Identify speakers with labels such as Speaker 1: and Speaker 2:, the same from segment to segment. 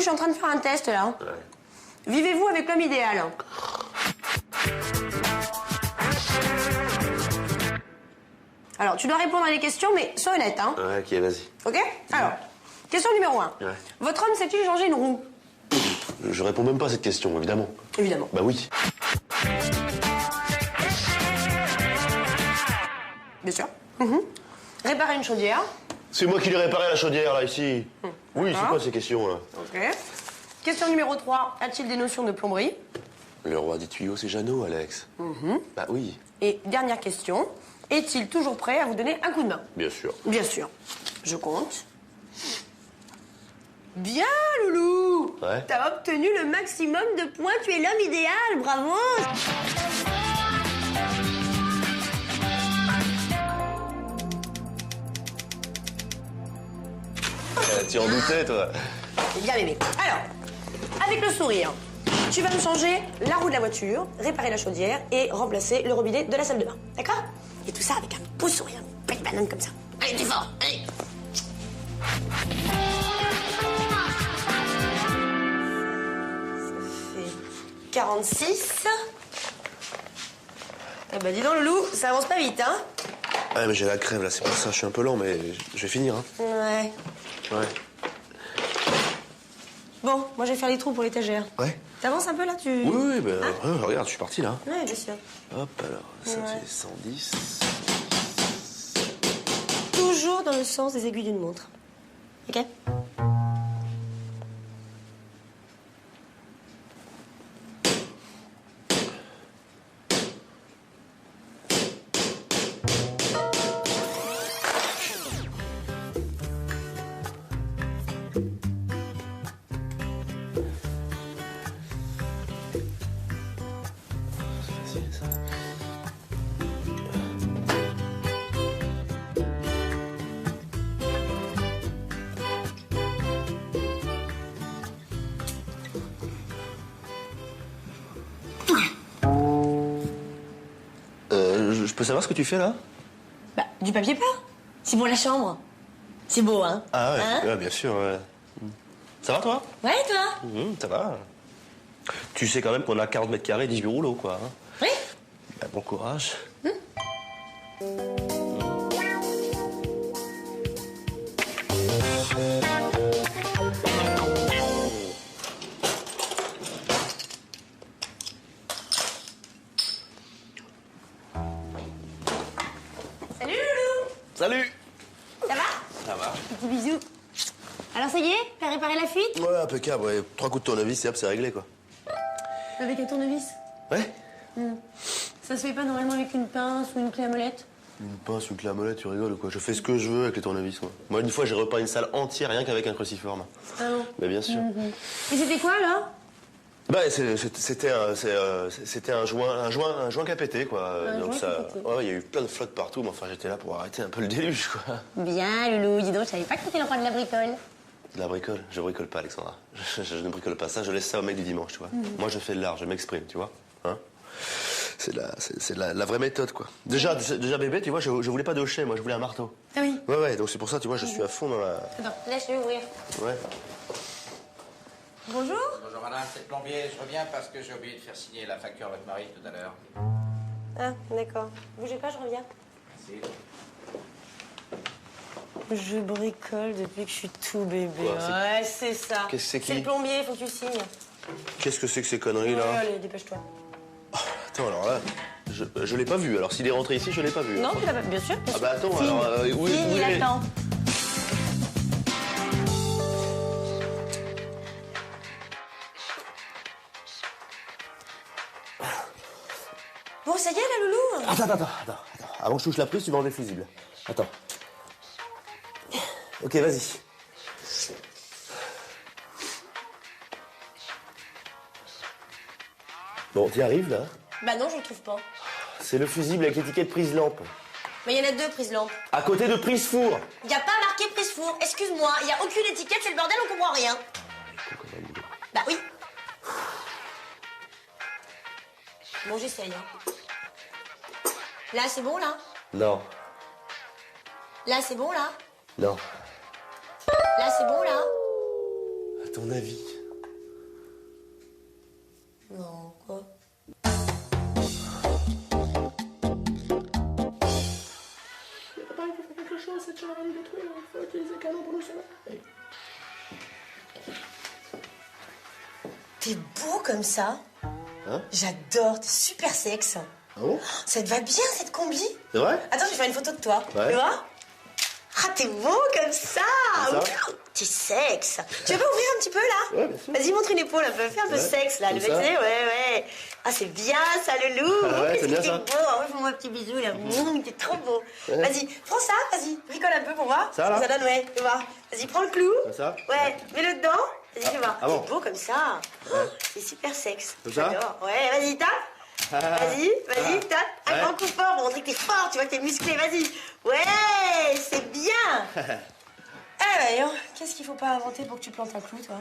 Speaker 1: suis en train de faire un test, là.
Speaker 2: Ouais.
Speaker 1: Vivez-vous avec l'homme idéal? Alors, tu dois répondre à des questions, mais sois honnête, hein.
Speaker 2: Ouais, ok, vas-y.
Speaker 1: Ok? Alors, question numéro 1.
Speaker 2: Ouais.
Speaker 1: Votre homme sait-il changer une roue?
Speaker 2: Je réponds même pas à cette question, évidemment.
Speaker 1: Évidemment.
Speaker 2: Bah oui.
Speaker 1: Bien sûr. Réparer une chaudière?
Speaker 2: C'est moi qui l'ai réparé la chaudière, là, ici. Oui, c'est quoi ces questions, là?
Speaker 1: Ok. Question numéro 3. A-t-il des notions de plomberie?
Speaker 2: Le roi des tuyaux, c'est Jeannot, Alex. Bah oui.
Speaker 1: Et dernière question. Est-il toujours prêt à vous donner un coup de main?
Speaker 2: Bien sûr.
Speaker 1: Bien sûr. Je compte. Bien, Loulou!
Speaker 2: Ouais.
Speaker 1: T'as obtenu le maximum de points. Tu es l'homme idéal. Bravo!
Speaker 2: Tu en doutais, toi?
Speaker 1: Bien aimé. Alors, avec le sourire, tu vas me changer la roue de la voiture, réparer la chaudière et remplacer le robinet de la salle de bain. D'accord? Et tout ça avec un beau sourire, une belle banane comme ça. Allez, plus fort! Allez! Ça fait 46. Ah bah dis donc, Loulou, ça avance pas vite, hein?
Speaker 2: Ouais, mais j'ai la crève, là, c'est pour ça. Je suis un peu lent, mais je vais finir, hein.
Speaker 1: Ouais.
Speaker 2: Ouais.
Speaker 1: Bon, moi je vais faire les trous pour l'étagère.
Speaker 2: Ouais?
Speaker 1: T'avances un peu là, tu...
Speaker 2: Oui, ben, regarde, je suis parti, là.
Speaker 1: Ouais, bien sûr.
Speaker 2: Hop, alors, ça
Speaker 1: Ouais.
Speaker 2: fait 110.
Speaker 1: Toujours dans le sens des aiguilles d'une montre. Ok?
Speaker 2: C'est ça. Je peux savoir ce que tu fais, là?
Speaker 1: Bah, du papier peint. C'est pour la chambre. C'est beau, hein?
Speaker 2: Ah ouais,
Speaker 1: Hein?
Speaker 2: ouais, bien sûr, ouais. Ça va, toi?
Speaker 1: Ouais, toi?
Speaker 2: Ça va. Tu sais quand même qu'on a 40 mètres carrés, 18 rouleaux, quoi. Hein.
Speaker 1: Oui?
Speaker 2: Bah, bon courage.
Speaker 1: Salut, Loulou!
Speaker 2: Salut!
Speaker 1: Ça va?
Speaker 2: Ça va?
Speaker 1: Petit bisou. Alors, ça y est? T'as réparé la fuite?
Speaker 2: Ouais, impeccable, ouais. 3 coups de tournevis et hop, c'est réglé, quoi.
Speaker 1: Avec un tournevis?
Speaker 2: Ouais?
Speaker 1: Ça se fait pas normalement avec une pince ou une clé à molette?
Speaker 2: Une pince, une clé à molette, tu rigoles ou quoi? Je fais ce que je veux avec les tournevis, moi. Moi, une fois, j'ai repeint une salle entière rien qu'avec un cruciforme.
Speaker 1: Ah bon?
Speaker 2: Mais bien sûr.
Speaker 1: Et c'était quoi, là?
Speaker 2: Bah, c'était un joint qui a pété, quoi.
Speaker 1: Un
Speaker 2: Donc
Speaker 1: joint
Speaker 2: ça,
Speaker 1: qui a pété.
Speaker 2: ouais, il y a eu plein de flotte partout, mais enfin, j'étais là pour arrêter un peu le déluge, quoi.
Speaker 1: Bien, Loulou. Dis donc, je savais pas que t'étais le roi de la bricole.
Speaker 2: De la bricole? Je bricole pas, Alexandra. Je ne bricole pas ça, je laisse ça au mec du dimanche, tu vois. Moi, je fais de l'art, je m'exprime, tu vois. Hein? C'est la vraie méthode, quoi. Déjà bébé, tu vois, je voulais pas de hochet, moi, je voulais un marteau.
Speaker 1: Ah oui.
Speaker 2: Ouais, donc c'est pour ça, tu vois, je suis à fond dans la...
Speaker 1: Attends, laisse-le ouvrir.
Speaker 2: Ouais.
Speaker 1: Bonjour.
Speaker 3: Bonjour madame, c'est le plombier. Je reviens parce que j'ai oublié de faire signer la facture à votre mari tout à l'heure.
Speaker 1: Ah, d'accord. Bougez pas, je reviens.
Speaker 3: Merci.
Speaker 1: Je bricole depuis que je suis tout bébé.
Speaker 2: Quoi, c'est-
Speaker 1: Ouais, c'est ça.
Speaker 2: Qu'est-ce que c'est qui
Speaker 1: C'est le plombier, faut que tu signes.
Speaker 2: Qu'est-ce que c'est que ces conneries,
Speaker 1: Ouais,
Speaker 2: là?
Speaker 1: allez, dépêche-toi.
Speaker 2: Attends, alors là, je l'ai pas vu. Alors, s'il est rentré ici, je l'ai pas vu.
Speaker 1: Non, tu l'as pas, bien sûr.
Speaker 2: Ah bah attends,
Speaker 1: Signe.
Speaker 2: alors, où
Speaker 1: Signe, il
Speaker 2: est...
Speaker 1: attend. Bon, ça y est, là, Loulou?
Speaker 2: Attends. Avant que je touche la prise, tu vas enlever le fusible. Attends. Ok, vas-y. Bon, t'y arrives, là?
Speaker 1: Bah non, je le trouve pas.
Speaker 2: C'est le fusible avec l'étiquette prise lampe.
Speaker 1: Mais il y en a deux prises lampe.
Speaker 2: À côté de prise four.
Speaker 1: Il n'y a pas marqué prise four. Excuse-moi, il n'y a aucune étiquette, c'est le bordel, on comprend rien. Bah oui. Bon, j'essaye. Hein. Là, c'est bon, là?
Speaker 2: Non.
Speaker 1: Là, c'est bon, là?
Speaker 2: Non.
Speaker 1: Là, c'est bon, là?
Speaker 2: À ton avis?
Speaker 1: Non, quoi? T'es beau comme ça.
Speaker 2: Hein?
Speaker 1: J'adore, t'es super sexe.
Speaker 2: Ah bon?
Speaker 1: Ça te va bien cette combi?
Speaker 2: C'est vrai?
Speaker 1: Attends, je vais faire une photo de toi.
Speaker 2: Ouais.
Speaker 1: Tu vois? Ah, t'es beau comme ça.
Speaker 2: Comme ça?
Speaker 1: Ouh, t'es sexe. Tu veux pas ouvrir un petit peu là?
Speaker 2: Ouais, bien sûr.
Speaker 1: Vas-y, montre une épaule un peu. Fais un peu
Speaker 2: Ouais.
Speaker 1: sexe là.
Speaker 2: Comme
Speaker 1: Le
Speaker 2: ça?
Speaker 1: ouais, ouais. Ah, c'est bien ça, le loup.
Speaker 2: Ah ouais,
Speaker 1: Qu'est-ce
Speaker 2: c'est
Speaker 1: que
Speaker 2: bien
Speaker 1: t'es
Speaker 2: ça.
Speaker 1: beau. Ah ouais, fais-moi un petit bisou là. T'es trop beau.
Speaker 2: Ouais.
Speaker 1: Vas-y, prends ça, vas-y. Bricole un peu pour voir.
Speaker 2: Ça, là?
Speaker 1: Ça donne, ouais. Tu vois. Vas-y, prends le clou.
Speaker 2: Comme ça?
Speaker 1: Ouais, mets-le dedans. Vas-y, fais voir.
Speaker 2: Ah bon?
Speaker 1: T'es beau comme ça. Oh, c'est super sexe.
Speaker 2: Comme ça?
Speaker 1: J'adore. Ouais, vas-y, tape. Vas-y, tape. Un
Speaker 2: Ouais.
Speaker 1: grand coup fort pour montrer que t'es fort, tu vois que t'es musclé, vas-y. Ouais, c'est bien. Eh ben, d'ailleurs, qu'est-ce qu'il faut pas inventer pour que tu plantes un clou, toi?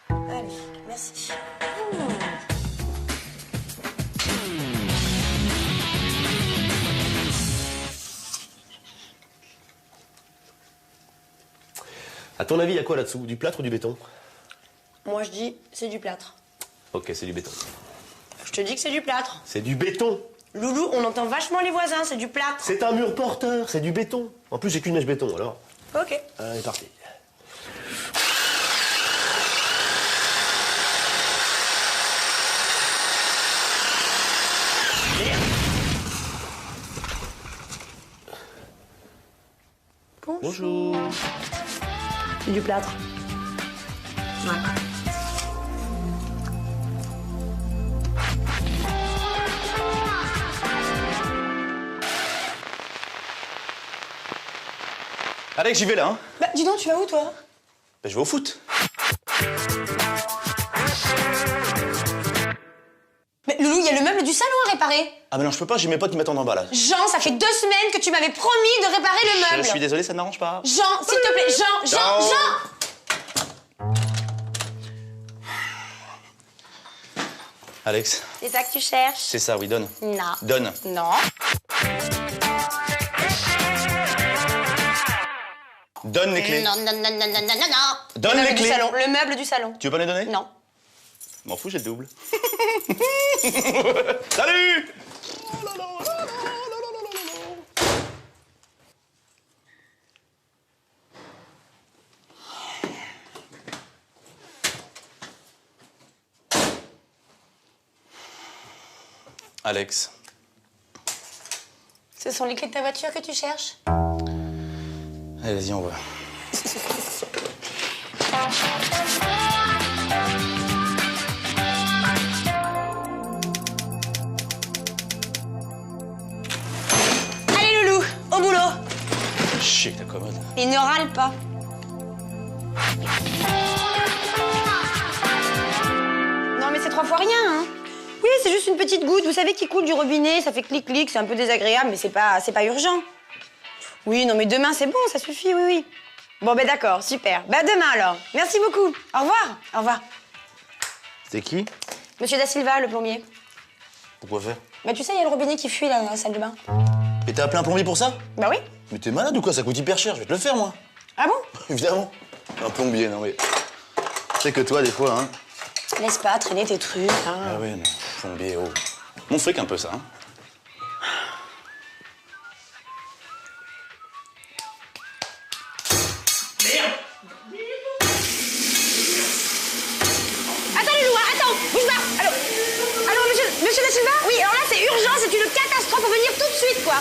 Speaker 1: Allez, merci.
Speaker 2: À ton avis, il y a quoi là-dessous? Du plâtre ou du béton?
Speaker 1: Moi, je dis, c'est du plâtre.
Speaker 2: Ok, c'est du béton.
Speaker 1: Je te dis que c'est du plâtre.
Speaker 2: C'est du béton!
Speaker 1: Loulou, on entend vachement les voisins, c'est du plâtre.
Speaker 2: C'est un mur porteur, c'est du béton. En plus, j'ai qu'une mèche béton, alors.
Speaker 1: Ok.
Speaker 2: Allez, parti. Bonjour.
Speaker 1: C'est du plâtre. Ouais.
Speaker 4: Alex, j'y vais là, hein.
Speaker 1: Bah, dis donc, tu vas où, toi?
Speaker 4: Bah, je vais au foot.
Speaker 1: Mais Loulou, il y a le meuble du salon à réparer.
Speaker 4: Ah, mais non, je peux pas, j'ai mes potes qui m'attendent en bas là.
Speaker 1: Jean, ça fait 2 semaines que tu m'avais promis de réparer le
Speaker 4: Je
Speaker 1: meuble.
Speaker 4: suis désolé, ça ne m'arrange pas.
Speaker 1: Jean, s'il te plaît, Jean.
Speaker 4: Alex,
Speaker 1: C'est ça que tu cherches?
Speaker 4: c'est ça, oui, donne.
Speaker 1: Non.
Speaker 4: Donne.
Speaker 1: Non.
Speaker 4: Donne les clés.
Speaker 1: Non.
Speaker 4: Donne
Speaker 1: Le
Speaker 4: les
Speaker 1: meuble du
Speaker 4: clés.
Speaker 1: salon. Le meuble du salon.
Speaker 4: Tu veux pas les donner?
Speaker 1: Non.
Speaker 4: M'en fous, j'ai le double. Salut! Alex,
Speaker 1: Ce sont les clés de ta voiture que tu cherches?
Speaker 4: allez, vas-y, on va.
Speaker 1: Allez, Loulou, au boulot.
Speaker 4: Chier, ta commode.
Speaker 1: Il ne râle pas. Non, mais c'est 3 fois rien, hein. Oui, c'est juste une petite goutte, vous savez, qui coule du robinet, ça fait clic-clic, c'est un peu désagréable, mais c'est pas urgent. Oui, non, mais demain, c'est bon, ça suffit, oui, oui. Bon, ben d'accord, super. Ben demain, alors. Merci beaucoup. Au revoir. Au revoir.
Speaker 2: C'est qui?
Speaker 1: Monsieur Da Silva, le plombier.
Speaker 4: Pourquoi faire?
Speaker 1: Bah, tu sais, il y a le robinet qui fuit, là, dans la salle de bain.
Speaker 4: Et t'as appelé un plombier pour ça?
Speaker 1: Bah oui.
Speaker 4: Mais t'es malade ou quoi? Ça coûte hyper cher, je vais te le faire, moi.
Speaker 1: Ah bon?
Speaker 4: Évidemment. Un plombier, non mais... C'est que toi, des fois, hein.
Speaker 1: Laisse pas traîner tes trucs, hein.
Speaker 4: Ah ouais, non. Plombier, oh. Mon fric un peu, ça, hein.
Speaker 1: Attends, Loulou, attends, bouge pas. Allô, monsieur Da Silva? Oui, alors là, c'est urgent, c'est une catastrophe, faut venir tout de suite, quoi.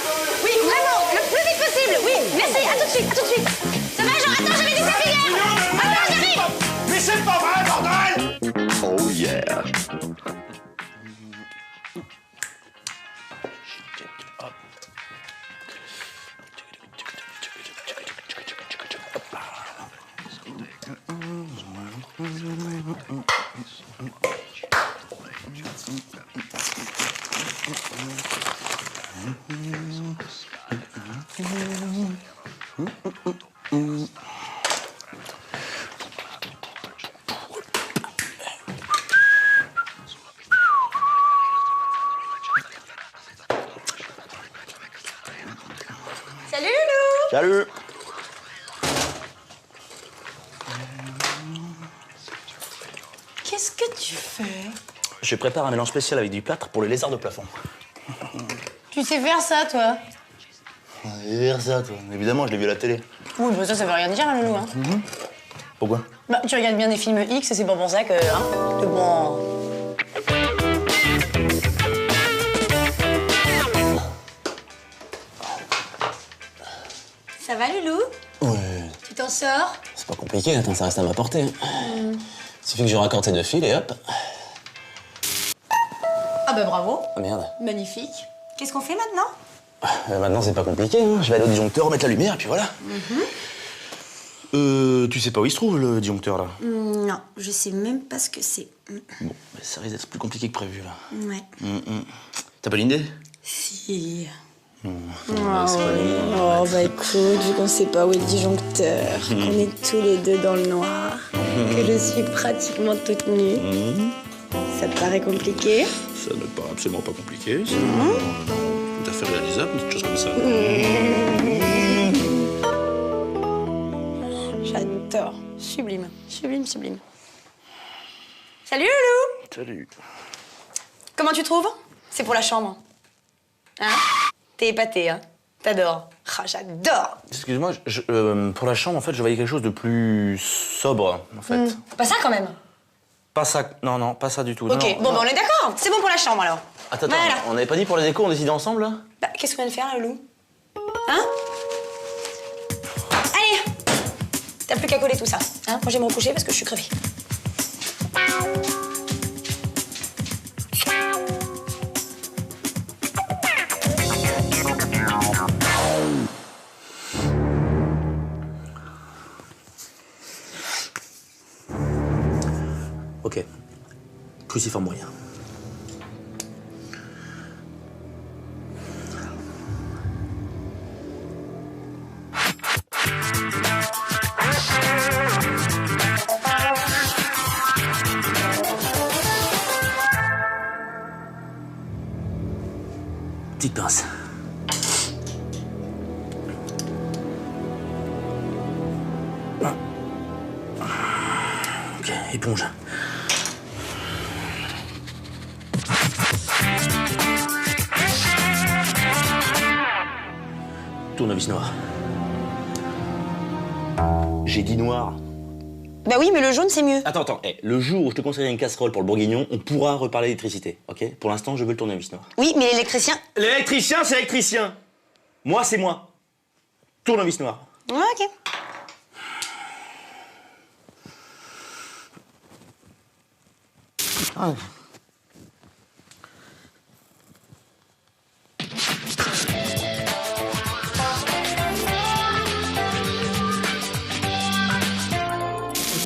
Speaker 1: Oui, vraiment, le plus vite possible. Oui, merci, à tout de suite, à tout de suite. Ça va, Jean? Attends, j'avais des serpillères. Attends, j'arrive.
Speaker 5: Mais c'est pas vrai, bordel!
Speaker 2: Oh yeah.
Speaker 1: Salut, Loulou.
Speaker 4: Salut!
Speaker 1: Qu'est-ce que tu fais?
Speaker 4: Je Je prépare un mélange spécial avec du plâtre pour le lézard de plafond.
Speaker 1: Tu sais faire ça, toi?
Speaker 4: Vers ça, toi. Évidemment, je l'ai vu à la télé.
Speaker 1: Oui, bah ça veut rien dire, hein, Loulou. Hein.
Speaker 4: Pourquoi?
Speaker 1: Bah, tu regardes bien des films X et c'est pas pour ça que. Hein, que bon. Ça va, Loulou?
Speaker 6: Ouais,
Speaker 1: Tu t'en sors?
Speaker 6: c'est pas compliqué, attends, ça reste à ma portée. Il suffit que je raccorde ces 2 fils et hop.
Speaker 1: Ah bah bravo.
Speaker 6: Ah merde.
Speaker 1: Magnifique. Qu'est-ce qu'on fait maintenant?
Speaker 6: Maintenant, c'est pas compliqué, hein. Je vais aller au disjoncteur, mettre la lumière, et puis voilà.
Speaker 4: Tu sais pas où il se trouve, le disjoncteur, là?
Speaker 1: Non, je sais même pas ce que c'est.
Speaker 4: Bon, bah, ça risque d'être plus compliqué que prévu, là.
Speaker 1: Ouais.
Speaker 4: T'as pas une idée?
Speaker 1: Si.
Speaker 4: Ouais, c'est pas lui.
Speaker 1: Oh bah écoute, vu qu'on sait pas où est le disjoncteur, qu'on est tous les deux dans le noir, que je suis pratiquement toute nue, ça te paraît compliqué?
Speaker 4: Ça ne paraît absolument pas compliqué. C'est tout à fait réalisable, une petite chose comme ça.
Speaker 1: J'adore. Sublime, sublime, sublime. Salut Loulou!
Speaker 4: Salut.
Speaker 1: Comment tu trouves? C'est pour la chambre. Hein? T'es épaté, hein? T'adores. Ah, j'adore!
Speaker 4: Excuse-moi, pour la chambre, en fait, je voyais quelque chose de plus sobre, en fait.
Speaker 1: Pas ça quand même.
Speaker 4: Pas ça, non, pas ça du tout.
Speaker 1: Ok,
Speaker 4: non,
Speaker 1: bon,
Speaker 4: non.
Speaker 1: bah, on est d'accord. C'est bon pour la chambre alors.
Speaker 4: Attends,
Speaker 1: Voilà.
Speaker 4: on n'avait pas dit pour la déco, on décide ensemble, là?
Speaker 1: Bah, qu'est-ce qu'on vient de faire, là, Loulou? Hein? Allez! T'as plus qu'à coller tout ça. Hein? Moi, je vais me recoucher parce que je suis crevée.
Speaker 4: Ok. Cruciforme moyen. Petite pince. Ok, éponge. Tournevis noir. J'ai dit noir.
Speaker 1: Bah oui, mais le jaune, c'est mieux.
Speaker 4: Attends, le jour où je te conseillerai une casserole pour le bourguignon, on pourra reparler d'électricité, ok? Pour l'instant, je veux le tournevis noir.
Speaker 1: Oui, mais l'électricien...
Speaker 4: L'électricien, c'est électricien. Moi, c'est moi. Tournevis noir.
Speaker 1: Ouais, ok.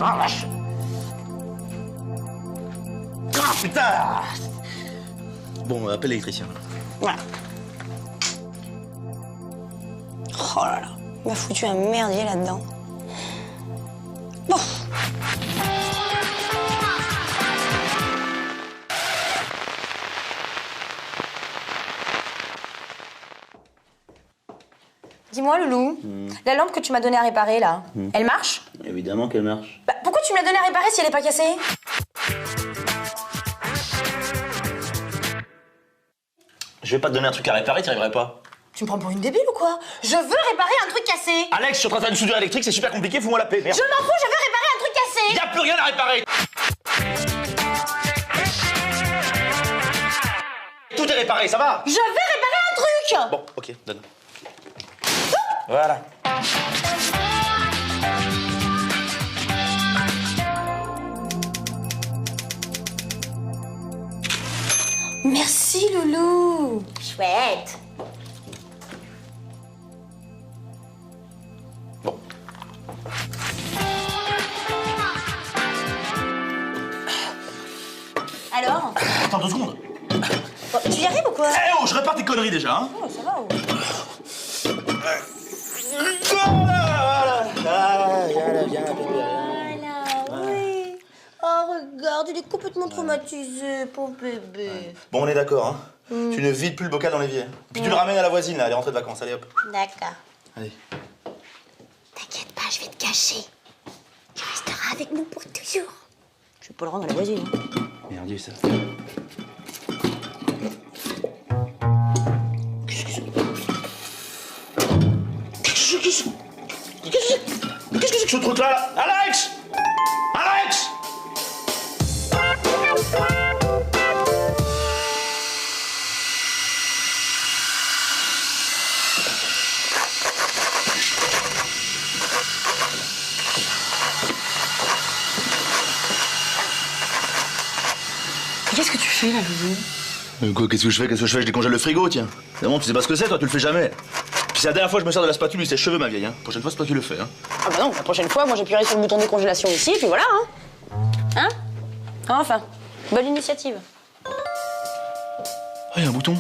Speaker 4: Ah, vache. Ah, putain. Bon, appelle l'électricien.
Speaker 1: Voilà. Oh là là, il m'a foutu un merdier là-dedans. Bon. Dis-moi, Loulou, la lampe que tu m'as donnée à réparer, là, elle marche?
Speaker 4: Évidemment qu'elle marche.
Speaker 1: Bah, pourquoi tu me l'as donnée à réparer si elle est pas cassée?
Speaker 4: Je vais pas te donner un truc à réparer, t'y arriverais pas.
Speaker 1: Tu me prends pour une débile ou quoi? Je veux réparer un truc cassé!
Speaker 4: Alex, je suis en train de faire une soudure électrique, c'est super compliqué, fous-moi la paix, merde.
Speaker 1: Je m'en fous, je veux réparer un truc cassé!
Speaker 4: Y a plus rien à réparer. Tout est réparé, ça va?
Speaker 1: Je veux réparer un truc!
Speaker 4: Bon, ok, donne. Voilà.
Speaker 1: Merci, Loulou! Chouette!
Speaker 4: Bon.
Speaker 1: Alors?
Speaker 4: Attends 2 secondes.
Speaker 1: Bon, tu y arrives ou quoi?
Speaker 4: Eh oh, je répare tes conneries déjà, hein.
Speaker 1: Oh, ça va, ouais. Voilà, oui. Oh, regarde, il est complètement traumatisé, pauvre bébé.
Speaker 4: Bon, on est d'accord, hein. Tu ne vides plus le bocal dans l'évier. Puis tu le ramènes à la voisine, là, elle est rentrée de vacances. Allez, hop.
Speaker 1: D'accord.
Speaker 4: Allez.
Speaker 1: T'inquiète pas, je vais te cacher. Tu resteras avec nous pour toujours. Je vais pas le rendre à la voisine.
Speaker 4: Merdier, ça.
Speaker 5: que ce truc-là? Alex! Alex!
Speaker 1: Qu'est-ce que tu fais là, Loulou?
Speaker 2: Quoi, qu'est-ce que je fais? Je décongèle le frigo, tiens. Vraiment, tu sais pas ce que c'est, toi, tu le fais jamais. Puis c'est la dernière fois que je me sers de la spatule, c'est cheveux, ma vieille, hein. Prochaine fois, c'est toi qui le fais, hein.
Speaker 1: Ah bah non, la prochaine fois, moi j'appuierai sur le bouton décongélation ici, puis voilà, hein. Hein? Enfin, bonne initiative.
Speaker 2: Ah, y a un bouton.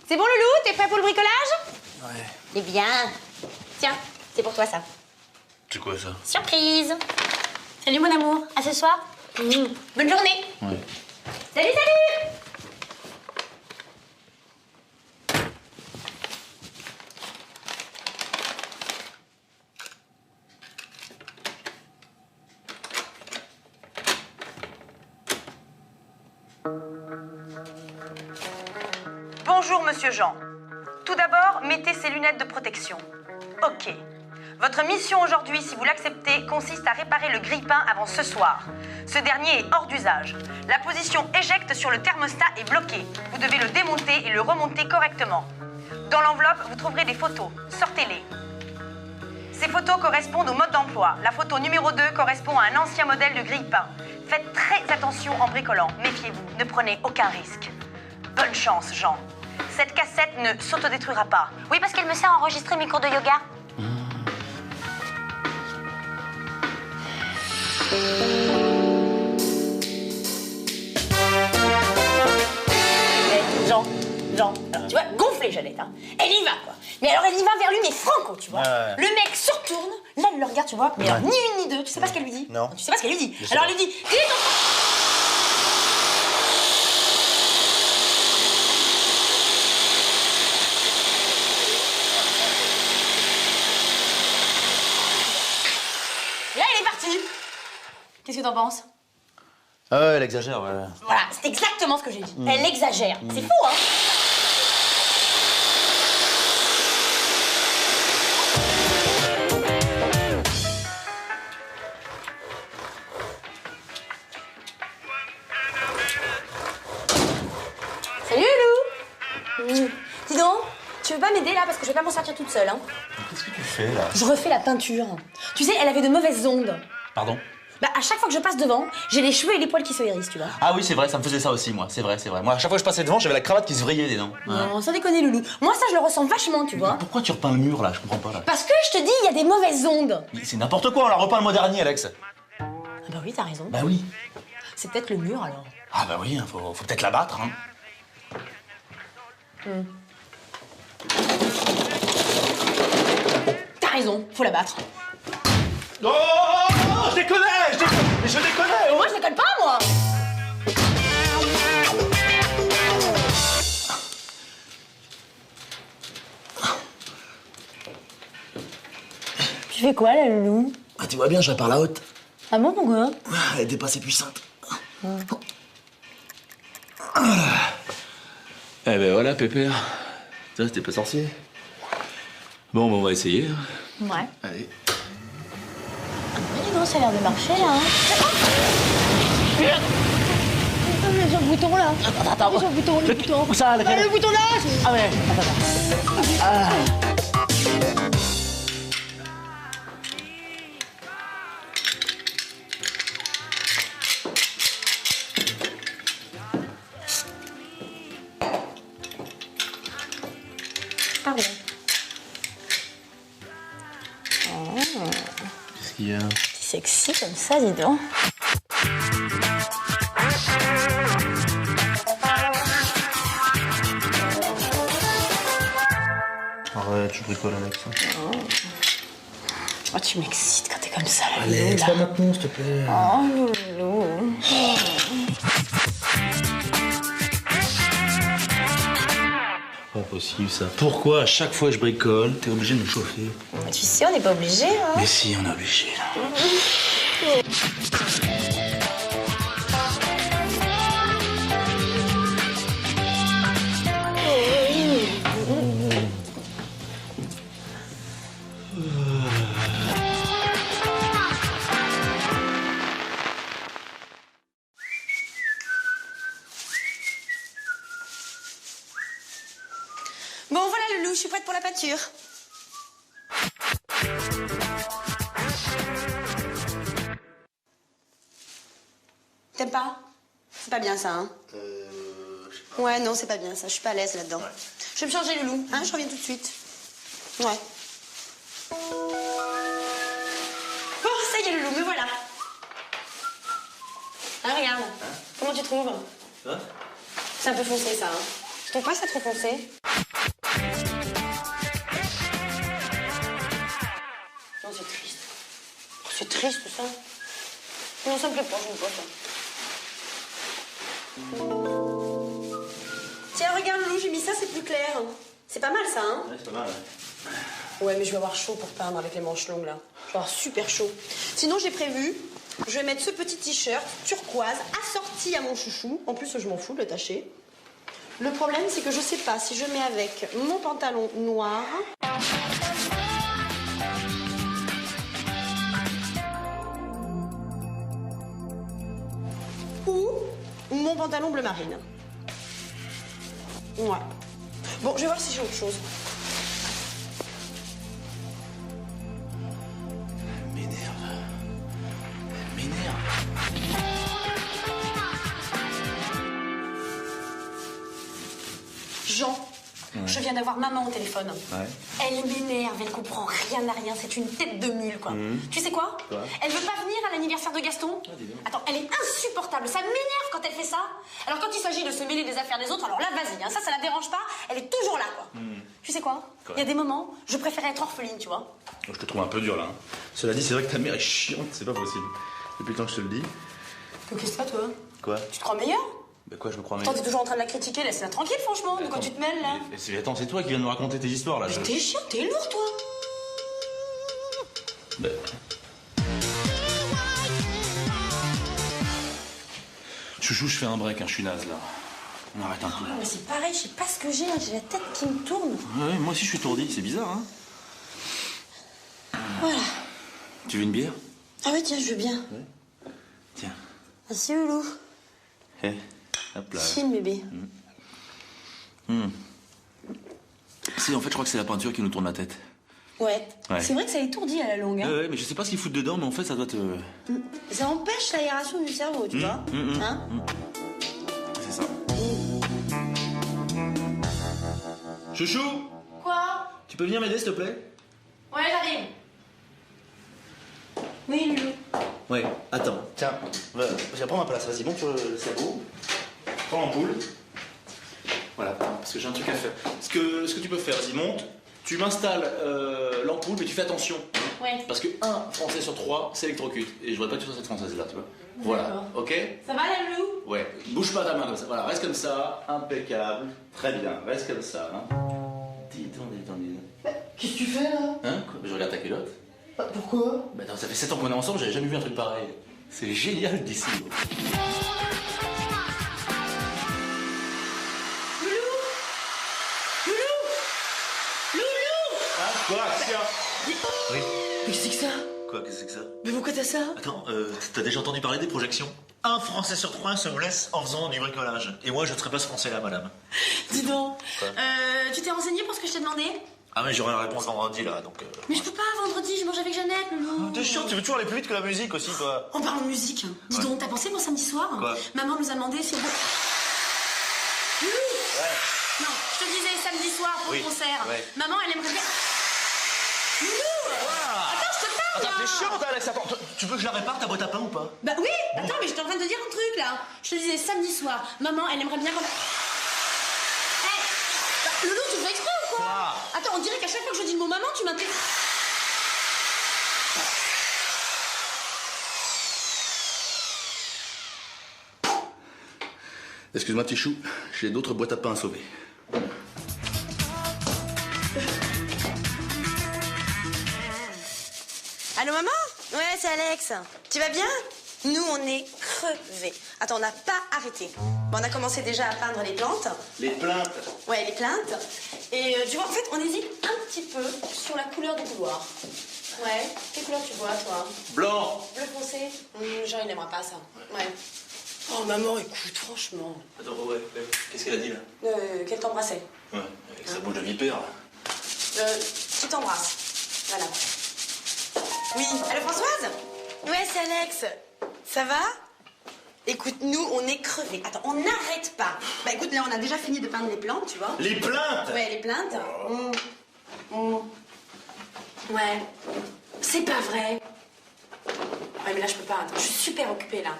Speaker 1: C'est bon, Loulou? T'es prêt pour le bricolage? Ouais. Eh bien, tiens, c'est pour toi ça.
Speaker 2: C'est quoi ça?
Speaker 1: Surprise! Salut mon amour, à ce soir. Bonne journée.
Speaker 2: Ouais.
Speaker 1: Salut, salut!
Speaker 7: Bonjour, monsieur Jean. Tout d'abord, mettez ces lunettes de protection. Ok. Votre mission aujourd'hui, si vous l'acceptez, consiste à réparer le grille-pain avant ce soir. Ce dernier est hors d'usage. La position éjecte sur le thermostat est bloquée. Vous devez le démonter et le remonter correctement. Dans l'enveloppe, vous trouverez des photos. Sortez-les. Ces photos correspondent au mode d'emploi. La photo numéro 2 correspond à un ancien modèle de grille-pain. Faites très attention en bricolant. Méfiez-vous, ne prenez aucun risque. Bonne chance, Jean. Cette cassette ne s'autodétruira pas. Oui, parce qu'elle me sert à enregistrer mes cours de yoga.
Speaker 1: Jean, alors, tu vois, gonflé Jeannette, hein. Elle y va, quoi. Mais alors, elle y va vers lui, mais franco, tu vois. Le mec se retourne, là, elle le regarde, tu vois. Mais alors, ni une ni deux, tu sais pas ce qu'elle lui dit?
Speaker 5: Non.
Speaker 1: Tu sais pas ce qu'elle lui dit? Alors, elle lui dit, et là, elle est partie. Qu'est-ce que t'en penses?
Speaker 2: Ah ouais, elle exagère, ouais.
Speaker 1: Voilà, c'est exactement ce que j'ai dit. Elle exagère. C'est fou, hein? Salut, Lou. Dis donc, tu veux pas m'aider là parce que je vais pas m'en sortir toute seule, hein?
Speaker 2: Qu'est-ce que tu fais, là?
Speaker 1: Je refais la peinture. Tu sais, elle avait de mauvaises ondes.
Speaker 2: Pardon?
Speaker 1: Bah, à chaque fois que je passe devant, j'ai les cheveux et les poils qui se hérissent, tu vois.
Speaker 2: Ah oui, c'est vrai, ça me faisait ça aussi, moi. C'est vrai. Moi, à chaque fois que je passais devant, j'avais la cravate qui se vrillait des dents.
Speaker 1: Non, sans déconner, Loulou. Moi, ça, je le ressens vachement, tu vois.
Speaker 2: Pourquoi tu repeins le mur, là? Je comprends pas, là.
Speaker 1: Parce que je te dis, il y a des mauvaises ondes.
Speaker 2: C'est n'importe quoi, on l'a repeint le mois dernier, Alex.
Speaker 1: Ah bah oui, t'as raison.
Speaker 2: Bah oui.
Speaker 1: C'est peut-être le mur, alors.
Speaker 2: Ah bah oui, faut peut-être la battre, hein.
Speaker 1: T'as raison, faut la battre.
Speaker 5: Oh, je déconne.
Speaker 1: Moi, je déconne pas, moi. Tu fais quoi, là, Loulou?
Speaker 2: Ah, tu vois bien, je répare la haute.
Speaker 1: Ah bon, pourquoi?
Speaker 2: Elle était pas assez puissante. Eh ben voilà, Pépère. Ça, c'était pas sorcier. Bon, on va essayer.
Speaker 1: Ouais.
Speaker 2: Allez.
Speaker 1: Dis donc, ça a l'air de marcher, là. Hein. Sur le bouton, là. Attends. Sur le bouton, le bouton.
Speaker 2: Où ça,
Speaker 1: Le bouton, là.
Speaker 2: Ah ouais.
Speaker 1: Pardon.
Speaker 2: Qu'est-ce qu'il y a?
Speaker 1: C'est sexy comme ça, dis donc.
Speaker 2: Arrête, je bricole avec ça.
Speaker 1: Oh, tu m'excites quand t'es comme ça, là.
Speaker 2: Allez, pas maintenant, s'il te plaît.
Speaker 1: Oh, Loulou.
Speaker 2: Pas possible, ça. Pourquoi, à chaque fois que je bricole, t'es obligé de me chauffer?
Speaker 1: Bah, tu sais, on n'est pas obligé, hein.
Speaker 2: Mais si, on est obligé, là.
Speaker 1: Bon, voilà, Loulou, je suis prête pour la pâture. T'aimes pas? C'est pas bien ça, hein? Ouais, non, c'est pas bien ça. Je suis pas à l'aise là-dedans. Ouais. Je vais me changer, Loulou. Hein, je reviens tout de suite. Ouais. Oh, ça y est, Loulou, me voilà. Ah, regarde. Hein? Comment tu trouves?
Speaker 2: Hein?
Speaker 1: C'est un peu foncé, ça, hein? Je trouve pas ça trop foncé. Non, c'est triste. Oh, c'est triste, ça. Non, ça me plaît pas, je me pas ça. Tiens, regarde, Loulou, j'ai mis ça, c'est plus clair. C'est pas mal, ça, hein?
Speaker 2: Ouais, c'est pas mal, ouais.
Speaker 1: Ouais, mais je vais avoir chaud pour peindre avec les manches longues, là. Je vais avoir super chaud. Sinon, j'ai prévu, je vais mettre ce petit t-shirt turquoise assorti à mon chouchou. En plus, je m'en fous de le tacher. Le problème, c'est que je sais pas si je mets avec mon pantalon noir... ou mon pantalon bleu marine. Ouais. Bon, je vais voir si j'ai autre chose. Jean, je viens d'avoir maman au téléphone.
Speaker 4: Ouais.
Speaker 1: Elle m'énerve, elle comprend rien à rien, c'est une tête de mule, quoi. Tu sais quoi? Elle veut pas venir à l'anniversaire de Gaston. Attends, elle est insupportable, ça m'énerve quand elle fait ça. Alors quand il s'agit de se mêler des affaires des autres, alors là, vas-y, hein, ça la dérange pas, elle est toujours là, quoi. Tu sais quoi? Il y a des moments, je préférais être orpheline, tu vois.
Speaker 5: Je te trouve un peu dur, là. Hein. Cela dit, c'est vrai que ta mère est chiante, c'est pas possible. Depuis le temps que je te le dis.
Speaker 1: Qu'est-ce que c'est, toi?
Speaker 5: Quoi?
Speaker 1: Tu te crois meilleur?
Speaker 5: Bah quoi, je me crois
Speaker 1: Attends, t'es toujours en train de la critiquer, laisse-la tranquille, franchement, de quoi tu te mêles, là?
Speaker 5: Attends, c'est toi qui viens de me raconter tes histoires, là.
Speaker 1: Mais t'es chiant, t'es lourd, toi.
Speaker 5: Bah... Chouchou, je fais un break, hein, je suis naze, là. On arrête un peu.
Speaker 1: Oh, mais c'est pareil, je sais pas ce que j'ai la tête qui me tourne.
Speaker 5: Ouais, moi aussi je suis tourdi, c'est bizarre, hein.
Speaker 1: Voilà.
Speaker 5: Tu veux une bière?
Speaker 1: Ah oui, tiens, je veux bien.
Speaker 5: Ouais. Tiens.
Speaker 1: Merci, Loulou.
Speaker 5: Hé, hop là.
Speaker 1: Chine, bébé.
Speaker 5: Si, en fait, je crois que c'est la peinture qui nous tourne la tête.
Speaker 1: Ouais.
Speaker 5: Ouais.
Speaker 1: C'est vrai que ça étourdit à la longue, hein.
Speaker 5: Ouais, mais je sais pas ce qu'ils foutent dedans, mais en fait, ça doit te...
Speaker 1: Ça empêche l'aération du cerveau, tu vois. Hein?
Speaker 5: C'est ça. Chouchou,
Speaker 1: Quoi?
Speaker 5: tu peux venir m'aider, s'il te plaît?
Speaker 1: Ouais, j'arrive. Oui, Loulou.
Speaker 5: Ouais, attends. Tiens, vas-y, prends ma place, vas-y, monte le sabot. Prends l'ampoule. Voilà, parce que j'ai un truc à faire. Ce que tu peux faire, vas-y, monte. Tu m'installes l'ampoule, mais tu fais attention.
Speaker 1: Ouais.
Speaker 5: Parce que 1 Français sur 3 s'électrocute. Et je voudrais pas que tu sois cette Française-là, tu vois. Voilà, ok?
Speaker 1: Ça va, la Loulou?
Speaker 5: Ouais, bouge pas ta main comme ça. Voilà, reste comme ça, impeccable. Très bien, reste comme ça. Hein. Dis-donc.
Speaker 1: Qu'est-ce que tu fais, là?
Speaker 5: Hein? Quoi? Je regarde ta culotte.
Speaker 1: Pourquoi?
Speaker 5: Bah non, ça fait 7 ans qu'on est ensemble, j'avais jamais vu un truc pareil. C'est génial d'ici. Quoi? Qu'est-ce qu'il y a? Oui.
Speaker 1: Mais qu'est-ce que c'est que ça?
Speaker 2: Quoi, qu'est-ce que c'est que ça?
Speaker 1: Mais pourquoi t'as ça?
Speaker 2: Attends, t'as déjà entendu parler des projections? 1 Français sur 3 se blesse en faisant du bricolage. Et moi, je ne serais pas ce Français-là, madame.
Speaker 1: Dis donc.
Speaker 2: Quoi?
Speaker 1: Tu t'es renseigné pour ce que je t'ai demandé?
Speaker 2: Ah mais j'aurai la réponse vendredi, là, donc...
Speaker 1: Mais je peux pas, vendredi, je mange avec Jeannette, Loulou.
Speaker 2: T'es chiant, tu veux toujours aller plus vite que la musique aussi, toi.
Speaker 1: En parlant de musique, dis donc, t'as pensé pour samedi soir?
Speaker 2: Quoi?
Speaker 1: Maman nous a demandé si on peut... Loulou!
Speaker 2: Ouais.
Speaker 1: Non, je te disais samedi soir pour
Speaker 2: Oui,
Speaker 1: le concert.
Speaker 2: ouais.
Speaker 1: Maman, elle aimerait bien... Loulou! Attends, je te parle,
Speaker 2: Attends,
Speaker 1: là.
Speaker 2: t'es chiant, Alex, attends, tu veux que je la répare, ta boîte à pain ou pas?
Speaker 1: Bah oui, attends, mais j'étais en train de te dire un truc, là. Je te disais samedi soir, maman, elle aimerait bien qu'on... Hey, Loulou, tu fais exprès ou quoi? Attends, on dirait qu'à chaque fois que je dis le mot maman, tu m'interromps.
Speaker 5: Excuse-moi, petit chou, j'ai d'autres boîtes à pain à sauver.
Speaker 1: Allô, maman? Ouais, c'est Alex. Tu vas bien? Nous, on est crevés. Attends, on n'a pas arrêté. Bon, on a commencé déjà à peindre les plantes.
Speaker 5: Les plaintes.
Speaker 1: Ouais, les plaintes. Et tu vois, en fait, on hésite un petit peu sur la couleur du couloir. Ouais. Quelle couleur tu vois, toi?
Speaker 5: Blanc.
Speaker 1: Bleu foncé? Genre, il n'aimera pas ça. Ouais. Oh, maman, écoute, franchement.
Speaker 5: Attends, ouais, qu'est-ce qu'elle a dit là?
Speaker 1: Qu'elle t'embrassait.
Speaker 5: Ouais, avec sa bouche de vipère.
Speaker 1: Tu t'embrasses. Voilà. Oui, allô Françoise? Ouais, c'est Alex. Ça va? Écoute, nous, on est crevés. Attends, on n'arrête pas. Bah écoute, là, on a déjà fini de peindre les plantes, tu vois.
Speaker 5: Les plaintes?
Speaker 1: Ouais, les plaintes. Ouais. C'est pas vrai. Ouais, mais là, je peux pas. Attends, je suis super occupée, là.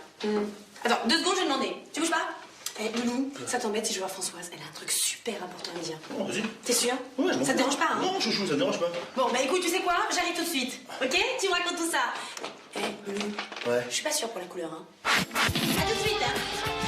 Speaker 1: Attends, 2 secondes, je vais demander. Tu bouges pas? Eh, Loulou, ça t'embête si je vois Françoise? Elle a un truc super important à me dire.
Speaker 5: Bon, vas-y.
Speaker 1: T'es sûr?
Speaker 5: Ouais, je m'en
Speaker 1: Ça te
Speaker 5: fous.
Speaker 1: dérange pas, hein?
Speaker 5: Non, chouchou, ça te dérange pas.
Speaker 1: Bon, bah écoute, tu sais quoi? J'arrive tout de suite. Ok? Tu me racontes tout ça. Eh, Loulou.
Speaker 2: Ouais.
Speaker 1: Je suis pas sûre pour la couleur, hein. À tout de suite, hein.